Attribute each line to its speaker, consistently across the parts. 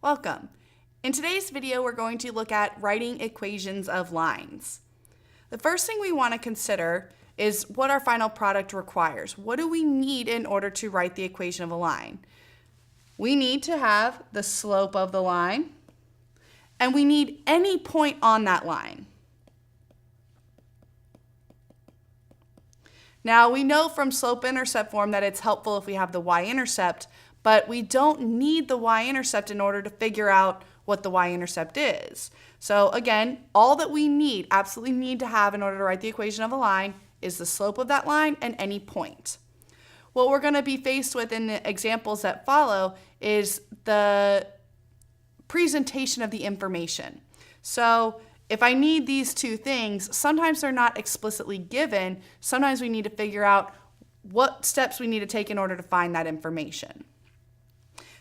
Speaker 1: Welcome. In today's video, we're going to look at writing equations of lines. The first thing we want to consider is what our final product requires. What do we need in order to write the equation of a line? We need to have the slope of the line, and we need any point on that line. Now, we know from slope-intercept form that it's helpful if we have the y-intercept, but we don't need the y-intercept in order to figure out what the y-intercept is. So again, all that we need, absolutely need to have in order to write the equation of a line is the slope of that line and any point. What we're going to be faced with in the examples that follow is the presentation of the information. So if I need these two things, sometimes they're not explicitly given. Sometimes we need to figure out what steps we need to take in order to find that information.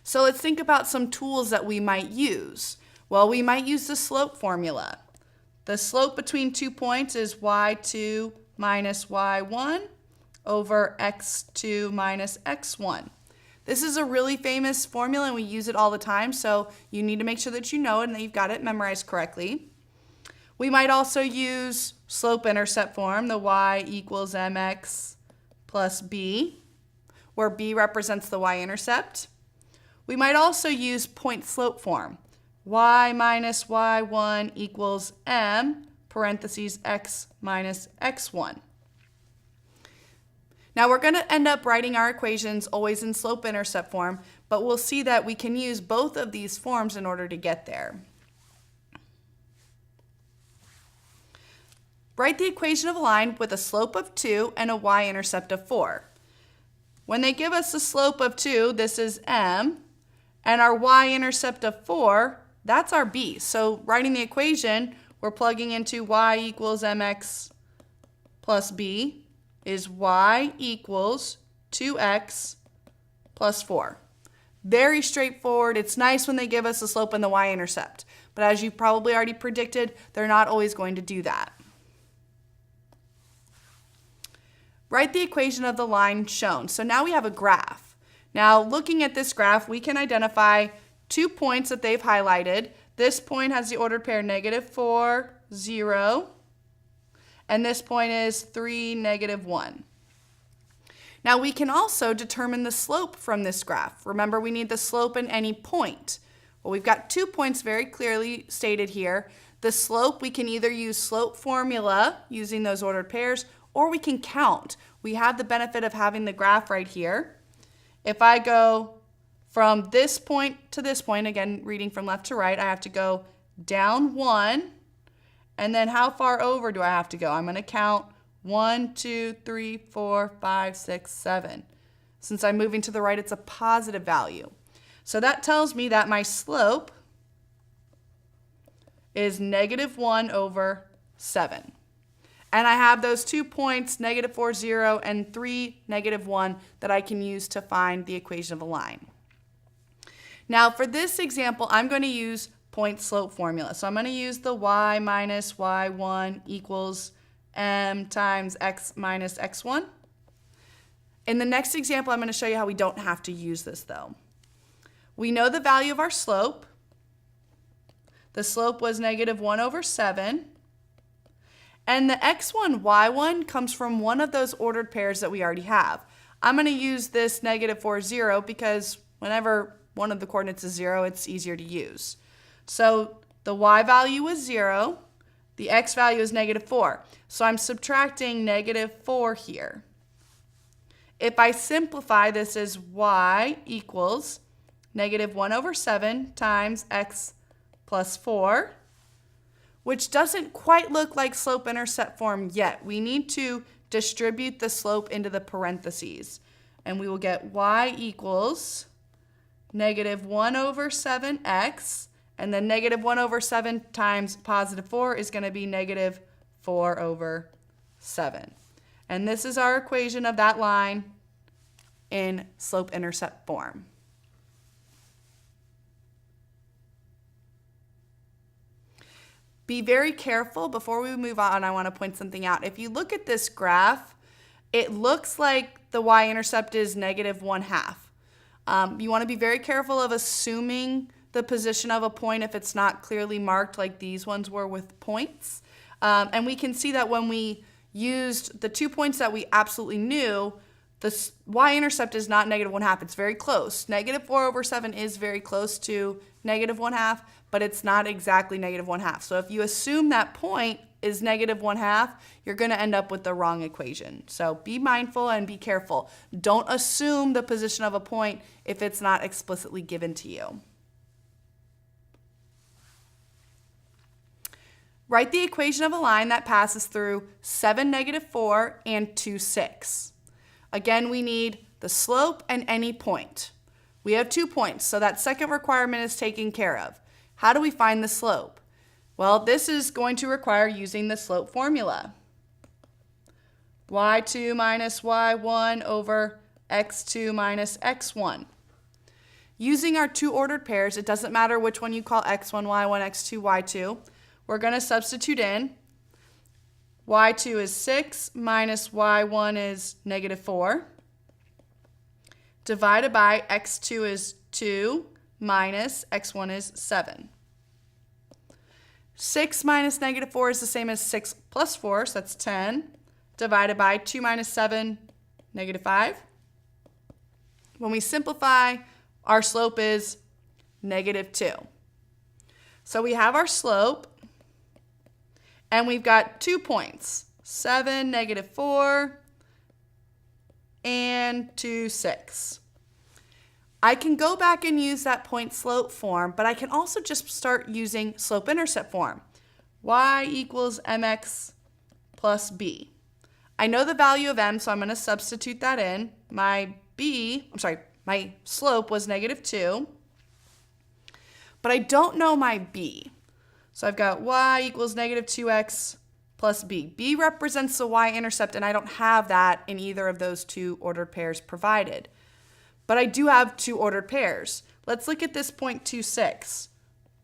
Speaker 1: So let's think about some tools that we might use. Well, we might use the slope formula. The slope between 2 points is y2 minus y1 over x2 minus x1. This is a really famous formula and we use it all the time, so you need to make sure that you know it and that you've got it memorized correctly. We might also use slope-intercept form, the y equals mx plus b, where b represents the y-intercept. We might also use point-slope form, y minus y1 equals m, parentheses x minus x1. Now we're going to end up writing our equations always in slope-intercept form, but we'll see that we can use both of these forms in order to get there. Write the equation of a line with a slope of 2 and a y-intercept of 4. When they give us a slope of 2, this is m, and our y-intercept of 4, that's our b. So writing the equation, we're plugging into y equals mx plus b is y equals 2x plus 4. Very straightforward. It's nice when they give us the slope and the y-intercept. But as you've probably already predicted, they're not always going to do that. Write the equation of the line shown. So now we have a graph. Now, looking at this graph, we can identify 2 points that they've highlighted. This point has the ordered pair -4, 0, and this point is 3, -1. Now, we can also determine the slope from this graph. Remember, we need the slope in any point. Well, we've got 2 points very clearly stated here. The slope, we can either use slope formula using those ordered pairs, or we can count. We have the benefit of having the graph right here. If I go from this point to this point, again, reading from left to right, I have to go down 1, and then how far over do I have to go? I'm going to count 1, 2, 3, 4, 5, 6, 7. Since I'm moving to the right, it's a positive value. So that tells me that my slope is -1 over 7. And I have those 2 points, -4, 0, and 3, -1, that I can use to find the equation of a line. Now for this example, I'm going to use point-slope formula. So I'm going to use the y minus y1 equals m times x minus x1. In the next example, I'm going to show you how we don't have to use this though. We know the value of our slope. The slope was -1 over 7. And the x1, y1 comes from one of those ordered pairs that we already have. I'm going to use this -4, 0 because whenever one of the coordinates is 0, it's easier to use. So the y value is 0, the x value is -4. So I'm subtracting -4 here. If I simplify, this is y equals -1 over 7 times x plus 4. Which doesn't quite look like slope-intercept form yet. We need to distribute the slope into the parentheses. And we will get y equals -1 over 7x, and then -1 over 7 times +4 is going to be -4 over 7. And this is our equation of that line in slope-intercept form. Be very careful. Before we move on, I want to point something out. If you look at this graph, it looks like the y-intercept is -1/2. You want to be very careful of assuming the position of a point if it's not clearly marked like these ones were with points. And we can see that when we used the 2 points that we absolutely knew, the y-intercept is not -1/2. It's very close. -4/7 is very close to -1/2, but it's not exactly -1/2. So if you assume that point is -1/2, you're going to end up with the wrong equation. So be mindful and be careful. Don't assume the position of a point if it's not explicitly given to you. Write the equation of a line that passes through 7, -4, and 2, 6. Again, we need the slope and any point. We have 2 points, so that second requirement is taken care of. How do we find the slope? Well, this is going to require using the slope formula. y2 minus y1 over x2 minus x1. Using our 2 ordered pairs, it doesn't matter which one you call x1, y1, x2, y2. We're going to substitute in. y2 is 6 minus y1 is -4. Divided by x2 is 2 minus x1 is 7. 6 minus -4 is the same as 6 plus 4, so that's 10. Divided by 2 minus 7, -5. When we simplify, our slope is -2. So we have our slope, and we've got 2 points, 7, -4, and 2, 6. I can go back and use that point slope form, but I can also just start using slope intercept form. Y equals mx plus b. I know the value of m, so I'm going to substitute that in. My slope was -2, but I don't know my b. So I've got y equals -2x plus b. b represents the y-intercept, and I don't have that in either of those 2 ordered pairs provided. But I do have 2 ordered pairs. Let's look at this point 2, 6.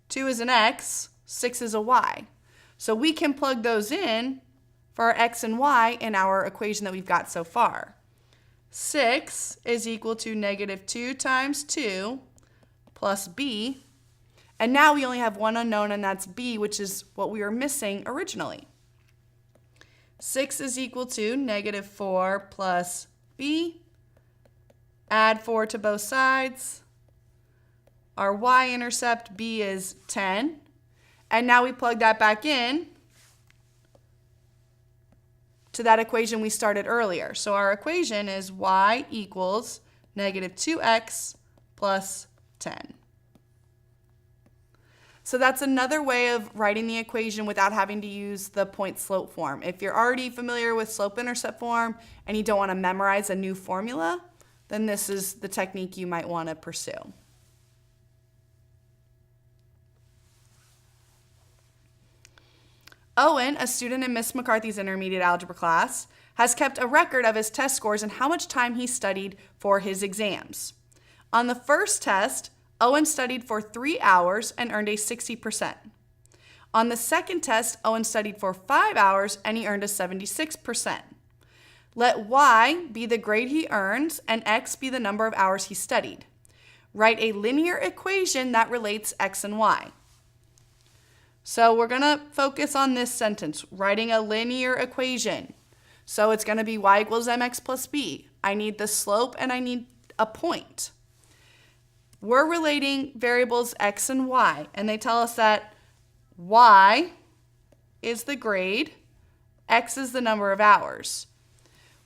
Speaker 1: 2 is an x, 6 is a y. So we can plug those in for our x and y in our equation that we've got so far. 6 is equal to -2 times 2 plus b. And now we only have one unknown, and that's b, which is what we were missing originally. 6 is equal to -4 plus b. Add 4 to both sides. Our y-intercept, b, is 10. And now we plug that back in to that equation we started earlier. So our equation is y equals -2x plus 10. So that's another way of writing the equation without having to use the point slope form. If you're already familiar with slope intercept form and you don't want to memorize a new formula, then this is the technique you might want to pursue. Owen, a student in Miss McCarthy's Intermediate Algebra class, has kept a record of his test scores and how much time he studied for his exams. On the first test, Owen studied for 3 hours and earned a 60%. On the second test, Owen studied for 5 hours and he earned a 76%. Let y be the grade he earns and x be the number of hours he studied. Write a linear equation that relates x and y. So we're going to focus on this sentence, writing a linear equation. So it's going to be y equals mx plus b. I need the slope and I need a point. We're relating variables x and y, and they tell us that y is the grade, x is the number of hours.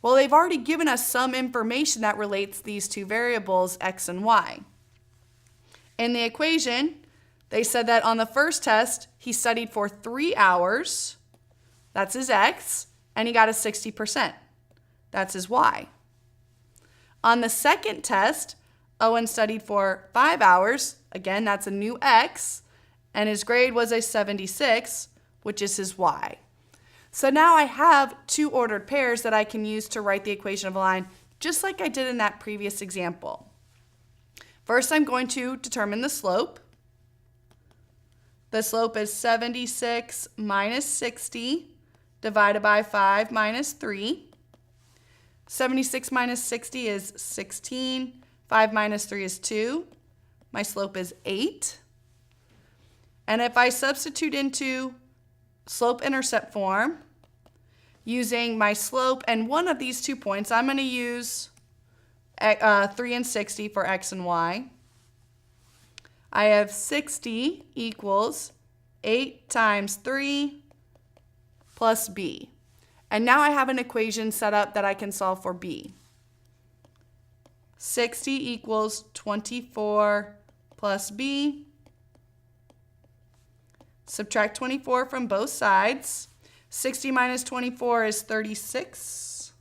Speaker 1: Well, they've already given us some information that relates these 2 variables, x and y. In the equation, they said that on the first test, he studied for 3 hours, that's his x, and he got a 60%, that's his y. On the second test, Owen studied for 5 hours, again, that's a new x, and his grade was a 76, which is his y. So now I have 2 ordered pairs that I can use to write the equation of a line, just like I did in that previous example. First, I'm going to determine the slope. The slope is 76 minus 60 divided by 5 minus 3. 76 minus 60 is 16. 5 minus 3 is 2. My slope is 8. And if I substitute into slope-intercept form, using my slope and one of these 2 points, I'm going to use 3 and 60 for x and y. I have 60 equals 8 times 3 plus b. And now I have an equation set up that I can solve for b. 60 equals 24 plus b. Subtract 24 from both sides. 60 minus 24 is 36.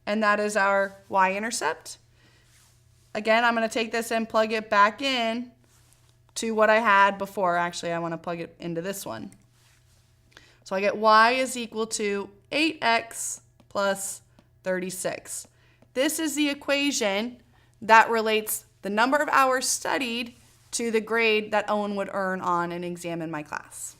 Speaker 1: And that is our y-intercept. Again, I'm going to take this and plug it back in to what I had before. Actually, I want to plug it into this one. So I get y is equal to 8x plus 36. This is the equation that relates the number of hours studied to the grade that Owen would earn on an exam in my class.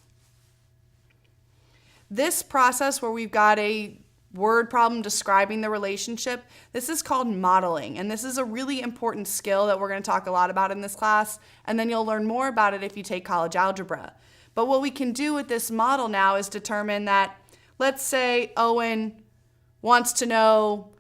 Speaker 1: This process where we've got a word problem describing the relationship, this is called modeling, and this is a really important skill that we're going to talk a lot about in this class, and then you'll learn more about it if you take college algebra. But what we can do with this model now is determine that, let's say Owen wants to know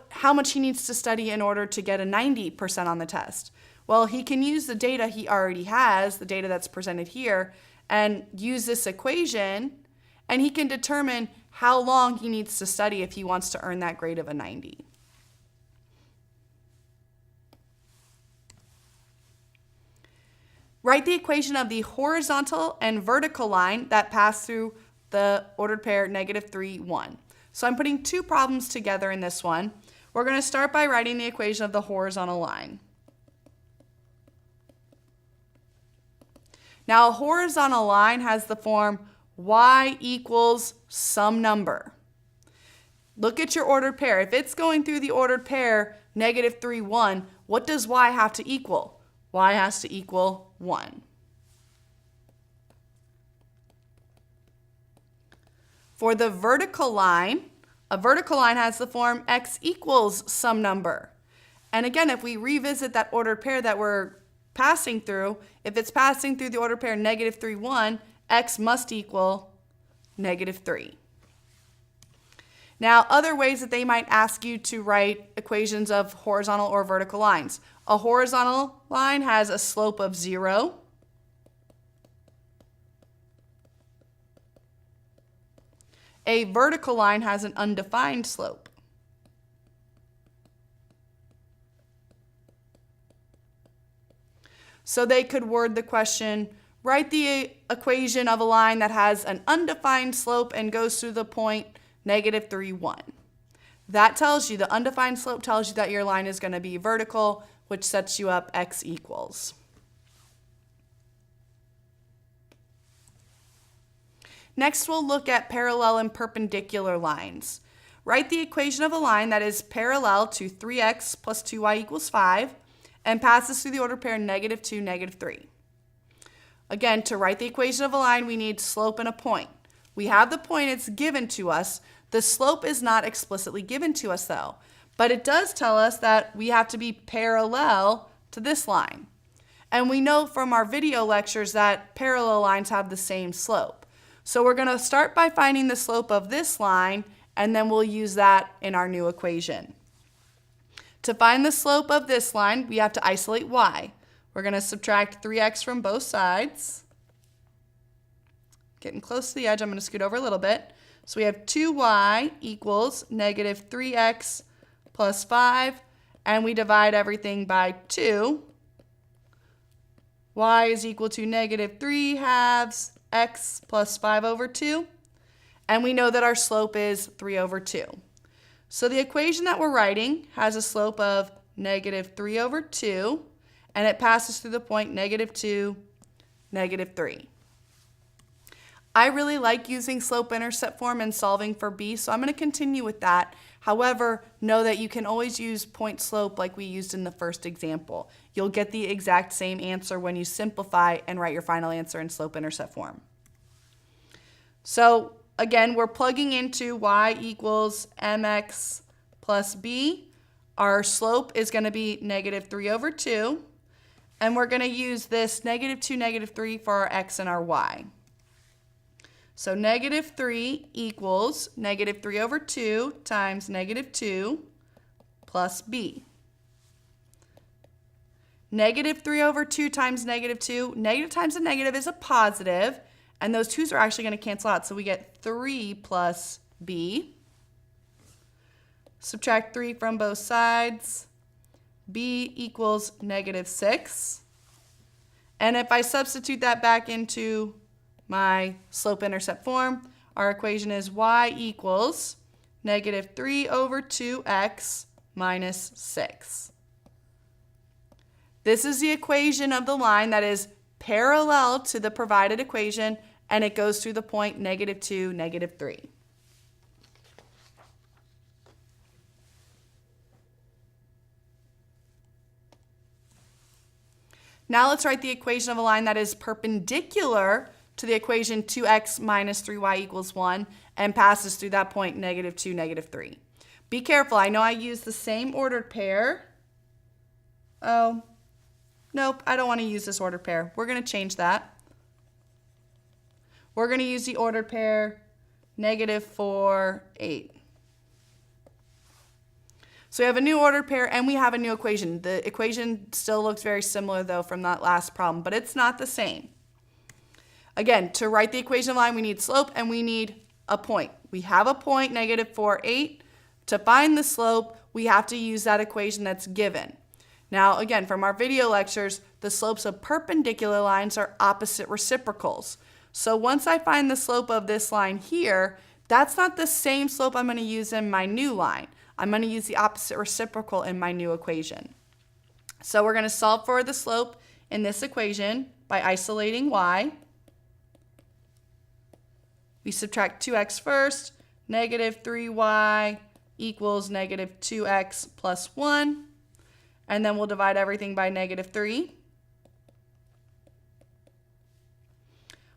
Speaker 1: how much he needs to study in order to get a 90% on the test. Well, he can use the data he already has, the data that's presented here, and use this equation, and he can determine how long he needs to study if he wants to earn that grade of a 90. Write the equation of the horizontal and vertical line that pass through the ordered pair -3, 1. So I'm putting two problems together in this one. We're going to start by writing the equation of the horizontal line. Now, a horizontal line has the form y equals some number. Look at your ordered pair. If it's going through the ordered pair -3, 1, what does y have to equal? Y has to equal 1. For the vertical line, a vertical line has the form x equals some number. And again, if we revisit that ordered pair that we're passing through, if it's passing through the ordered pair -3, 1, x must equal -3. Now, other ways that they might ask you to write equations of horizontal or vertical lines. A horizontal line has a slope of 0. A vertical line has an undefined slope. So they could word the question, write the equation of a line that has an undefined slope and goes through the point -3, 1. That tells you, the undefined slope tells you that your line is going to be vertical, which sets you up x equals. Next, we'll look at parallel and perpendicular lines. Write the equation of a line that is parallel to 3x plus 2y equals 5 and passes through the ordered pair -2, -3. Again, to write the equation of a line, we need slope and a point. We have the point, it's given to us. The slope is not explicitly given to us though, but it does tell us that we have to be parallel to this line. And we know from our video lectures that parallel lines have the same slope. So we're going to start by finding the slope of this line, and then we'll use that in our new equation. To find the slope of this line, we have to isolate y. We're going to subtract 3x from both sides. Getting close to the edge, I'm going to scoot over a little bit. So we have 2y equals -3x plus 5, and we divide everything by 2. Y is equal to -3 halves x plus 5 over 2, and we know that our slope is 3 over 2. So the equation that we're writing has a slope of -3 over 2, and it passes through the point -2, -3. I really like using slope-intercept form and solving for b, so I'm going to continue with that. However, know that you can always use point slope like we used in the first example. You'll get the exact same answer when you simplify and write your final answer in slope-intercept form. So again, we're plugging into y equals mx plus b. Our slope is going to be -3 over 2. And we're going to use this -2, -3 for our x and our y. So -3 equals -3/2 times -2 plus b. -3/2 times -2, negative times a negative is a positive, and those 2's are actually going to cancel out, so we get 3 plus b. Subtract 3 from both sides. b equals -6. And if I substitute that back into my slope-intercept form, our equation is y equals -3/2x minus 6. This is the equation of the line that is parallel to the provided equation, and it goes through the point -2, -3. Now let's write the equation of a line that is perpendicular to the equation 2x minus 3y equals 1 and passes through that point -2, -3. Be careful, I know I used the same ordered pair. Oh, nope, I don't want to use this ordered pair. We're going to change that. We're going to use the ordered pair -4, 8. So we have a new ordered pair and we have a new equation. The equation still looks very similar though from that last problem, but it's not the same. Again, to write the equation of line, we need slope and we need a point. We have a point, -4, 8. To find the slope, we have to use that equation that's given. Now, again, from our video lectures, the slopes of perpendicular lines are opposite reciprocals. So once I find the slope of this line here, that's not the same slope I'm going to use in my new line. I'm going to use the opposite reciprocal in my new equation. So we're going to solve for the slope in this equation by isolating y. We subtract 2x first, -3y equals -2x plus 1. And then we'll divide everything by -3.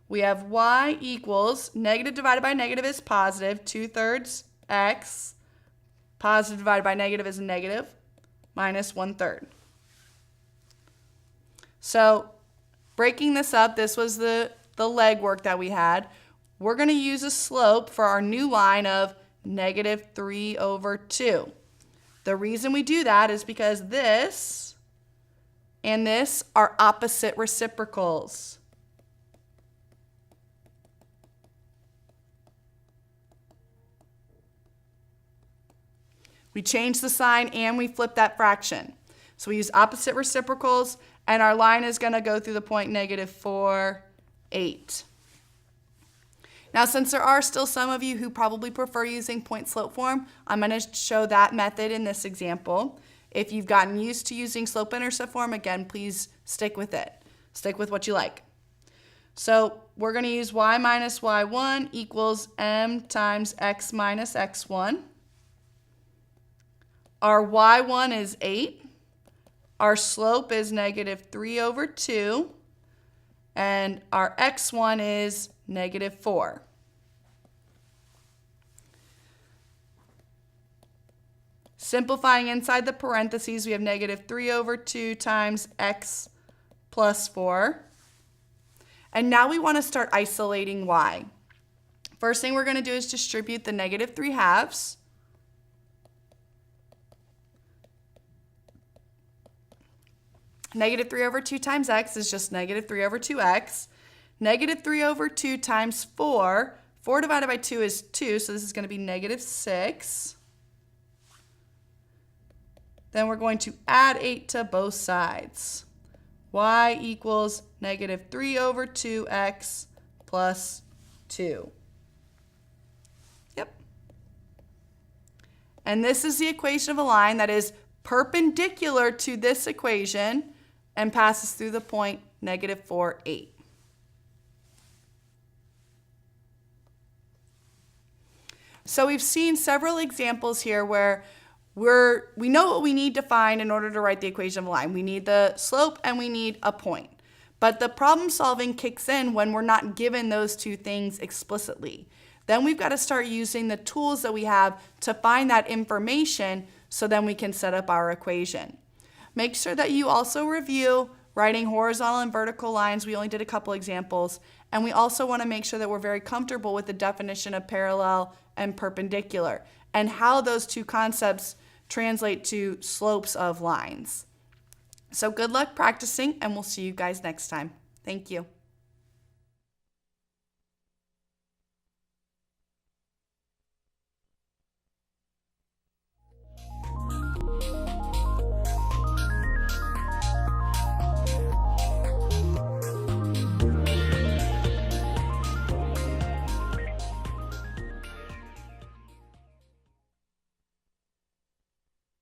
Speaker 1: We have y equals negative divided by negative is positive, 2/3 x. Positive divided by negative is a negative, minus 1/3. So breaking this up, this was the legwork that we had. We're going to use a slope for our new line of -3/2. The reason we do that is because this and this are opposite reciprocals. We change the sign and we flip that fraction. So we use opposite reciprocals and our line is going to go through the point -4, 8. Now, since there are still some of you who probably prefer using point slope form, I'm going to show that method in this example. If you've gotten used to using slope intercept form, again, please stick with it. Stick with what you like. So we're going to use y minus y1 equals m times x minus x1. Our y1 is 8. Our slope is -3/2. And our x1 is -4. Simplifying inside the parentheses, we have -3/2 times x plus 4. And now we want to start isolating y. First thing we're going to do is distribute the -3 halves. -3/2 times x is just -3/2x. -3/2 times 4. 4 divided by 2 is 2, so this is going to be -6. Then we're going to add 8 to both sides. Y equals -3/2x plus 2. Yep. And this is the equation of a line that is perpendicular to this equation and passes through the point -4, 8. So we've seen several examples here where we know what we need to find in order to write the equation of a line. We need the slope and we need a point. But the problem solving kicks in when we're not given those two things explicitly. Then we've got to start using the tools that we have to find that information so then we can set up our equation. Make sure that you also review Writing horizontal and vertical lines, we only did a couple examples. And we also want to make sure that we're very comfortable with the definition of parallel and perpendicular and how those two concepts translate to slopes of lines. So good luck practicing, and we'll see you guys next time. Thank you.